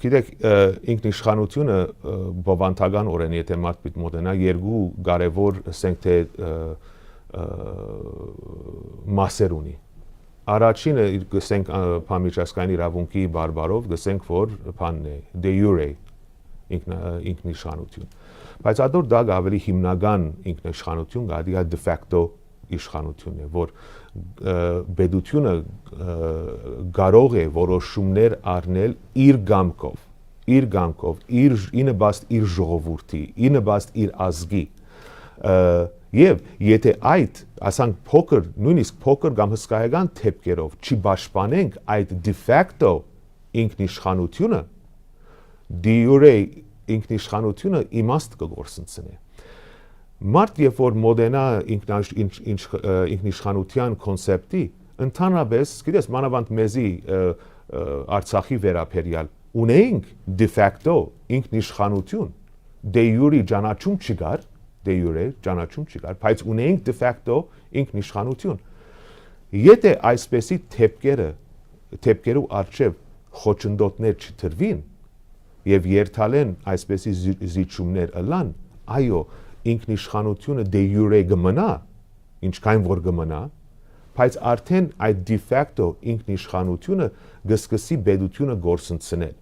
Գիտեք, ինքնիշխանությունը բովանդական օրեն, եթե մարդ պիտի մոտենա, երկու կարևոր, ասենք թե մասեր ունի։ Առաջինը, գսենք միջազգային իրավունքի բարբարով, գսենք որ բանն է, de jure ինքնիշխանություն։ Բայց ադոր դա ավելի հիմնական ինքնիշխանություն գադի de facto իշխանությունն է, որ պետությունը կարող է որոշումներ առնել իր գամքով, իր նպաստ իր ժողովրդի, իր նպաստ իր ազգի, եւ եթե այդ, ասենք փոքր, նույնիսկ փոքր կամ հսկայական թեփքերով չի պաշտպանենք այդ de facto ինքնիշխանությունը, de jure ինքնիշխանությունը իմաստ կգործընծնի։ Մարդ երբ որ մոդենա ինքնիշխանության կոնցեպտի, ընդհանրապես, գիտես, մանավանդ մեզի Արցախի վերաբերյալ ունեինք de facto ինքնիշխանություն, de jure ճանաչում չկար, բայց ունեինք de facto ինքնիշխանություն։ Եթե այսպեսի թեփքերու առջև խոչընդոտներ չդրվին եւ երթալեն այսպեսի զիջումներ ըլան, այո, ինքնիշխանությունը de jure կմնա, ինչքան որ կմնա, բայց արդեն այդ de facto ինքնիշխանությունը կսկսի պետությունը գործընծնել։